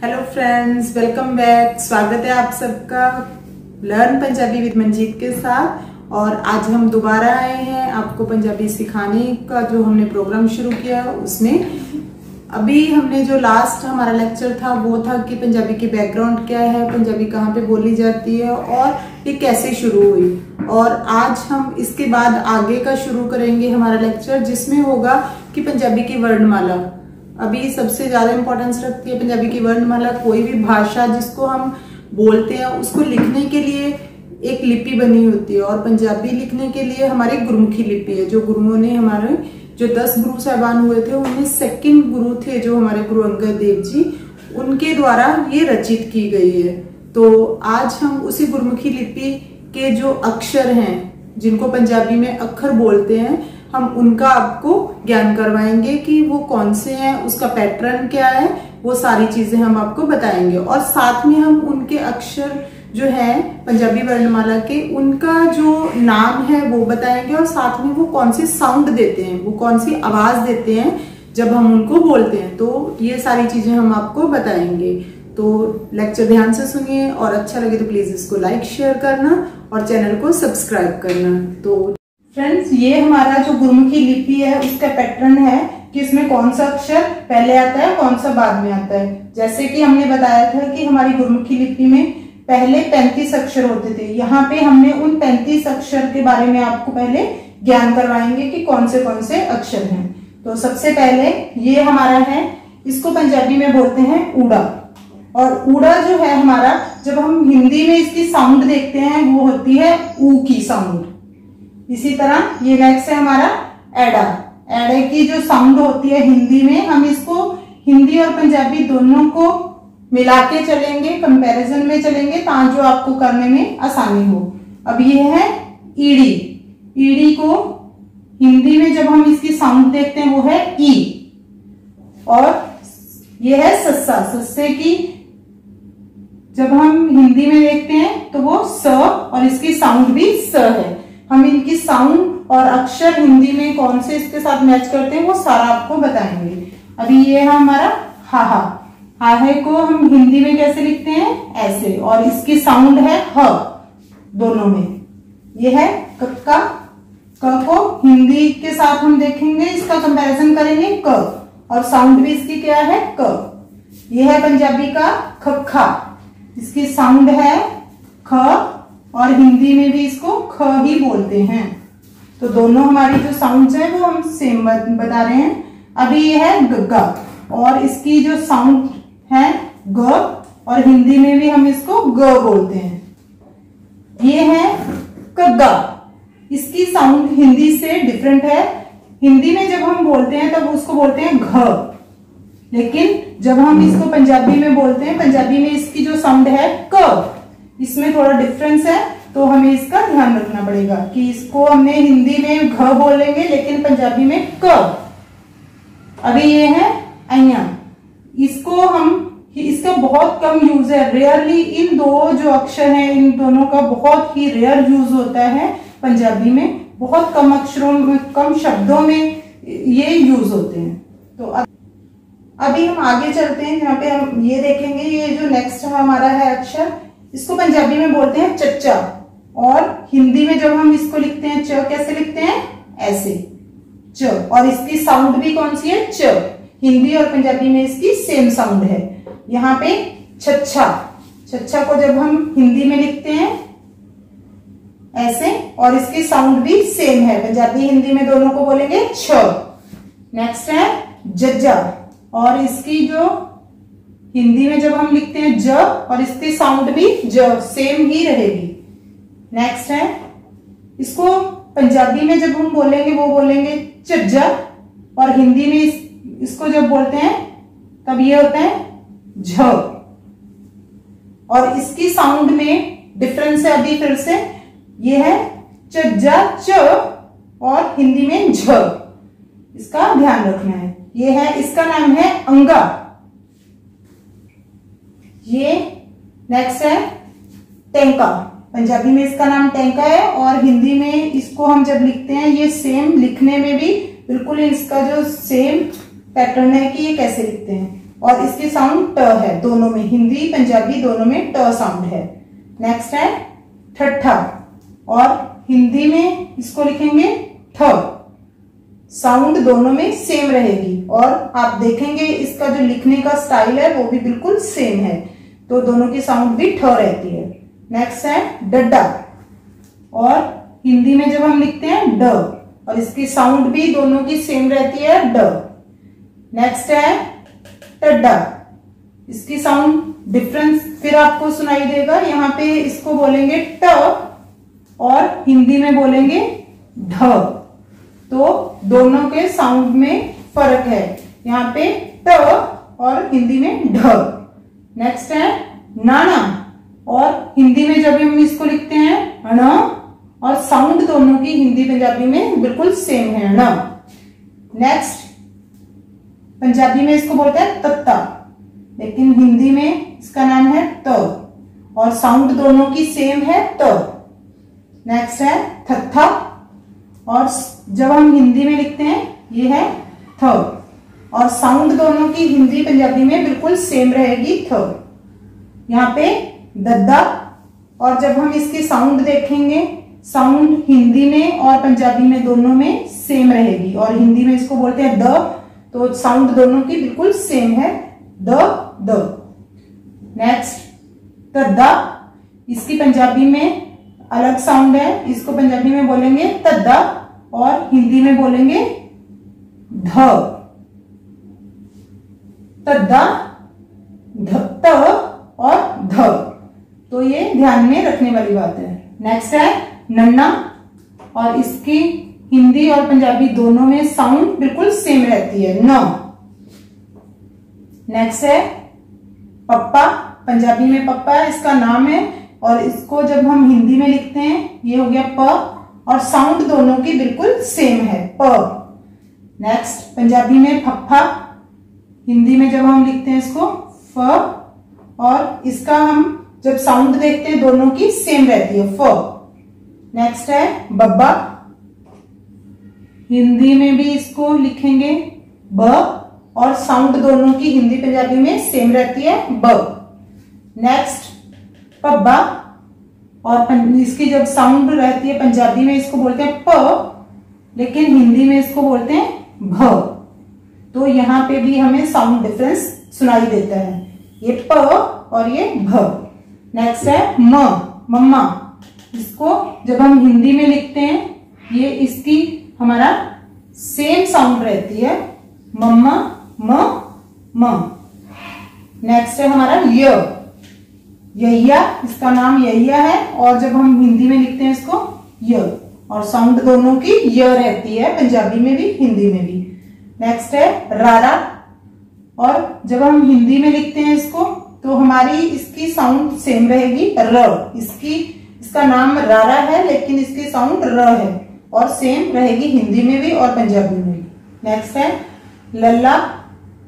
Hello friends, welcome back. स्वागत है आप सबका लर्न पंजाबी विद मंजीत के साथ। और आज हम दोबारा आए हैं आपको पंजाबी सिखाने का जो हमने प्रोग्राम शुरू किया उसमें। अभी हमने जो लास्ट हमारा लेक्चर था वो था कि पंजाबी की बैकग्राउंड क्या है, पंजाबी कहाँ पे बोली जाती है और ये कैसे शुरू हुई। और आज हम इसके बाद आगे का शुरू करेंगे हमारा लेक्चर, जिसमें होगा कि पंजाबी की वर्णमाला अभी सबसे ज्यादा इंपॉर्टेंस रखती है। पंजाबी की वर्णमाला कोई भी भाषा जिसको हम बोलते हैं उसको लिखने के लिए एक लिपि बनी होती है, और पंजाबी लिखने के लिए हमारी गुरुमुखी लिपि है जो गुरुओं ने, हमारे जो 10 गुरु साहबान हुए थे उनमें सेकंड गुरु थे जो हमारे गुरु अंगद देव जी, उनके द्वारा ये रचित की गई है। तो आज हम उसी गुरुमुखी लिपि के जो अक्षर हैं जिनको पंजाबी में अक्षर बोलते हैं, हम उनका आपको ज्ञान करवाएंगे कि वो कौन से हैं, उसका पैटर्न क्या है, वो सारी चीजें हम आपको बताएंगे। और साथ में हम उनके अक्षर जो है पंजाबी वर्णमाला के, उनका जो नाम है वो बताएंगे, और साथ में वो कौन सी साउंड देते हैं, वो कौन सी आवाज देते हैं जब हम उनको बोलते हैं। तो ये सारी चीजें हम आपको बताएंगे। तो लेक्चर ध्यान से सुनिए, और अच्छा लगे तो प्लीज इसको लाइक शेयर करना और चैनल को सब्सक्राइब करना। तो फ्रेंड्स, ये हमारा जो गुरुमुखी लिपि है उसका पैटर्न है कि इसमें कौन सा अक्षर पहले आता है, कौन सा बाद में आता है। जैसे कि हमने बताया था कि हमारी गुरुमुखी लिपि में पहले 35 अक्षर होते थे। यहाँ पे हमने उन 35 अक्षर के बारे में आपको पहले ज्ञान करवाएंगे कि कौन से अक्षर हैं। तो सबसे पहले ये हमारा है, इसको पंजाबी में बोलते हैं ऊड़ा। और ऊड़ा जो है हमारा, जब हम हिंदी में इसकी साउंड देखते हैं वो होती है ऊ की साउंड। इसी तरह ये नेक्स्ट है हमारा एडा। एडे की जो साउंड होती है हिंदी में, हम इसको हिंदी और पंजाबी दोनों को मिला के चलेंगे, कंपैरिजन में चलेंगे ताकि जो आपको करने में आसानी हो। अब ये है ईड़ी। ईड़ी को हिंदी में जब हम इसकी साउंड देखते हैं वो है ई। और ये है सस्सा। सस्से की जब हम हिंदी में देखते हैं तो वो स, और इसकी साउंड भी स है। हम इनकी साउंड और अक्षर हिंदी में कौन से इसके साथ मैच करते हैं वो सारा आपको बताएंगे। अभी ये है हमारा हाहा। हाहे को हम हिंदी में कैसे लिखते हैं, ऐसे, और इसकी साउंड है ह दोनों में। ये है कक्का। क को हिंदी के साथ हम देखेंगे, इसका कंपैरिजन करेंगे क, और साउंड भी इसकी क्या है, क। ये है पंजाबी का खखा। इसकी साउंड है ख, और हिंदी में भी इसको ख ही बोलते हैं। तो दोनों हमारी जो साउंड्स है वो हम सेम बता रहे हैं। अभी ये है गग्गा, और इसकी जो साउंड है ग, और हिंदी में भी हम इसको ग बोलते हैं। ये है कग्गा। इसकी साउंड हिंदी से डिफरेंट है। हिंदी में जब हम बोलते हैं तब उसको बोलते हैं घ, लेकिन जब हम इसको पंजाबी में बोलते हैं, पंजाबी में इसकी जो साउंड है क, इसमें थोड़ा डिफरेंस है। तो हमें इसका ध्यान रखना पड़ेगा कि इसको हमने हिंदी में घ बोलेंगे लेकिन पंजाबी में क। अभी ये है अइया। इसको इसका बहुत कम यूज है, रेयरली। इन दो जो अक्षर हैं इन दोनों का बहुत ही रेयर यूज होता है पंजाबी में। बहुत कम अक्षरों में, कम शब्दों में ये यूज होते हैं। तो अभी हम आगे चलते हैं, जहाँ पे हम ये देखेंगे। ये जो नेक्स्ट हमारा है अक्षर, इसको पंजाबी में बोलते हैं चच्चा, और हिंदी में जब हम इसको लिखते हैं च, कैसे लिखते हैं, ऐसे, च। और इसकी साउंड भी कौन सी है, च। हिंदी और पंजाबी में इसकी सेम साउंड है। यहाँ पे छच्छा। छच्छा को जब हम हिंदी में लिखते हैं ऐसे, और इसकी साउंड भी सेम है, पंजाबी हिंदी में दोनों को बोलेंगे छ। नेक्स्ट है जज्जा, और इसकी जो हिंदी में जब हम लिखते हैं ज, और इसकी साउंड भी ज, सेम ही रहेगी। नेक्स्ट है, इसको पंजाबी में जब हम बोलेंगे वो बोलेंगे चज्जा, और हिंदी में इसको जब बोलते हैं तब ये होता है झ। और इसकी साउंड में डिफरेंस है। अभी फिर से, ये है चज्जा च, और हिंदी में झ। इसका ध्यान रखना है। ये है, इसका नाम है अंगा। ये नेक्स्ट है टेंका। पंजाबी में इसका नाम टेंका है, और हिंदी में इसको हम जब लिखते हैं ये सेम, लिखने में भी बिल्कुल इसका जो सेम पैटर्न है कि ये कैसे लिखते हैं। और इसकी साउंड ट है, दोनों में, हिंदी पंजाबी दोनों में ट साउंड है। नेक्स्ट है ठट्ठा, और हिंदी में इसको लिखेंगे ठ, साउंड दोनों में सेम रहेगी, और आप देखेंगे इसका जो लिखने का स्टाइल है वो भी बिल्कुल सेम है, तो दोनों की साउंड भी ठ रहती है। नेक्स्ट है डड्डा, और हिंदी में जब हम लिखते हैं ड, और इसकी साउंड भी दोनों की सेम रहती है, ड। नेक्स्ट है टड्डा, इसकी साउंड डिफरेंस फिर आपको सुनाई देगा, यहाँ पे इसको बोलेंगे ट और हिंदी में बोलेंगे ढ, तो दोनों के साउंड में फर्क है, यहाँ पे ट और हिंदी में ढ। नेक्स्ट है नाना, और हिंदी में जब हम इसको लिखते हैं ण, और साउंड दोनों की हिंदी पंजाबी में बिल्कुल सेम है, ण। नेक्स्ट पंजाबी में इसको बोलते हैं तत्ता, लेकिन हिंदी में इसका नाम है त, और साउंड दोनों की सेम है, त। नेक्स्ट है थत्था, और जब हम हिंदी में लिखते हैं ये है थ, और साउंड दोनों की हिंदी पंजाबी में बिल्कुल सेम रहेगी, थ। यहाँ पे दद्दा, और जब हम इसकी साउंड देखेंगे, साउंड हिंदी में और पंजाबी में दोनों में सेम रहेगी, और हिंदी में इसको बोलते हैं द, तो साउंड दोनों की बिल्कुल सेम है, द। नेक्स्ट तद्दा, इसकी पंजाबी में अलग साउंड है, इसको पंजाबी में बोलेंगे तद्दा और हिंदी में बोलेंगे ध, तद्दा, त और ध, तो ये ध्यान में रखने वाली बात है। नेक्स्ट है नन्ना, और इसकी हिंदी और पंजाबी दोनों में साउंड बिल्कुल सेम रहती है, न। नेक्स्ट है पप्पा, पंजाबी में पप्पा इसका नाम है, और इसको जब हम हिंदी में लिखते हैं ये हो गया प, और साउंड दोनों की बिल्कुल सेम है, प। नेक्स्ट पंजाबी में फप्फा, हिंदी में जब हम लिखते हैं इसको फ, और इसका हम जब साउंड देखते हैं दोनों की सेम रहती है, फ। नेक्स्ट है बब्बा, हिंदी में भी इसको लिखेंगे ब, और साउंड दोनों की हिंदी पंजाबी में सेम रहती है, ब। नेक्स्ट पब्बा, और इसकी जब साउंड रहती है पंजाबी में इसको बोलते हैं प, लेकिन हिंदी में इसको बोलते हैं भ, तो यहाँ पे भी हमें साउंड डिफरेंस सुनाई देता है, ये प और ये भ। नेक्स्ट है मम्मा, इसको जब हम हिंदी में लिखते हैं ये इसकी हमारा सेम साउंड रहती है, मम्मा, म। नेक्स्ट है हमारा यहिया, इसका नाम यहिया है, और जब हम हिंदी में लिखते हैं इसको य, और साउंड दोनों की य रहती है, पंजाबी में भी हिंदी में भी। नेक्स्ट है रारा, और जब हम हिंदी में लिखते हैं इसको तो हमारी इसकी साउंड सेम रहेगी, र। इसका नाम रारा है, लेकिन इसकी साउंड र है, और सेम रहेगी हिंदी में भी और पंजाबी में भी। नेक्स्ट है लल्ला,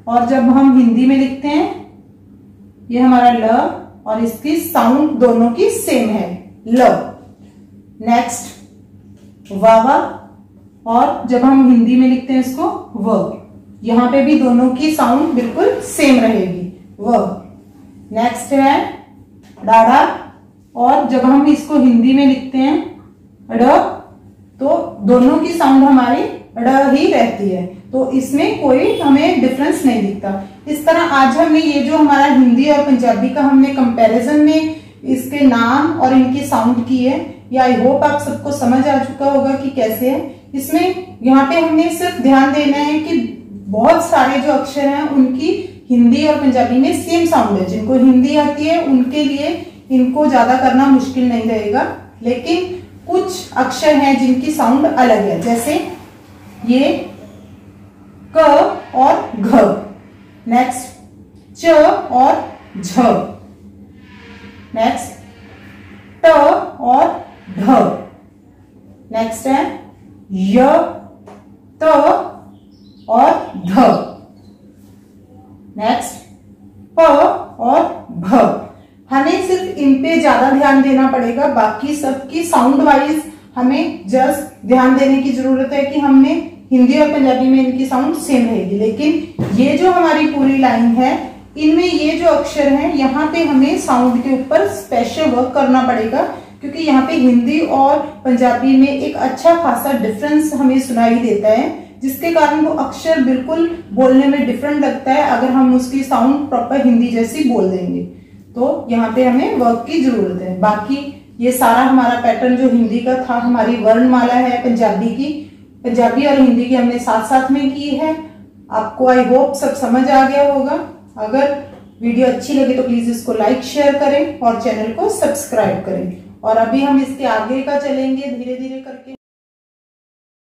और जब हम हिंदी में लिखते हैं ये हमारा ल, और इसकी साउंड दोनों की सेम है, ल। नेक्स्ट वावा, और जब हम हिंदी में लिखते हैं इसको व, यहाँ पे भी दोनों की साउंड बिल्कुल सेम रहेगी, व। नेक्स्ट है डाड़ा, और जब हम इसको हिंदी में लिखते हैं ड, तो दोनों की साउंड हमारी ड ही रहती है, तो इसमें कोई हमें डिफरेंस नहीं दिखता। इस तरह आज हमने ये जो हमारा हिंदी और पंजाबी का हमने कंपैरिजन में इसके नाम और इनकी साउंड की है, ये आई होप आप सबको समझ आ चुका होगा कि कैसे है। इसमें यहाँ पे हमने सिर्फ ध्यान देना है कि बहुत सारे जो अक्षर हैं उनकी हिंदी और पंजाबी में सेम साउंड है। जिनको हिंदी आती है उनके लिए इनको ज्यादा करना मुश्किल नहीं रहेगा, लेकिन कुछ अक्षर हैं जिनकी साउंड अलग है, जैसे ये क और घ। नेक्स्ट च और झ। नेक्स्ट ट और ढ। नेक्स्ट है य, त और ध। नेक्स्ट प और भ। हमें सिर्फ इन पे ज्यादा ध्यान देना पड़ेगा, बाकी सबकी साउंड वाइज हमें जस्ट ध्यान देने की जरूरत है कि हमने हिंदी और पंजाबी में इनकी साउंड सेम रहेगी, लेकिन ये जो हमारी पूरी लाइन है, इनमें ये जो अक्षर हैं, यहाँ पे हमें साउंड के ऊपर स्पेशल वर्क करना पड़ेगा, क्योंकि यहाँ पे हिंदी और पंजाबी में एक अच्छा खासा डिफरेंस हमें सुनाई देता है, जिसके कारण वो अक्षर बिल्कुल बोलने में डिफरेंट लगता है अगर हम उसकी साउंड प्रॉपर हिंदी जैसी बोल देंगे। तो यहाँ पे हमें वर्क की जरूरत है। बाकी ये सारा हमारा पैटर्न जो हिंदी का था, हमारी वर्णमाला है पंजाबी की, पंजाबी और हिंदी की हमने साथ साथ में की है। आपको आई होप सब समझ आ गया होगा। अगर वीडियो अच्छी लगे तो प्लीज इसको लाइक शेयर करें और चैनल को सब्सक्राइब करें। और अभी हम इसके आगे का चलेंगे धीरे धीरे करके।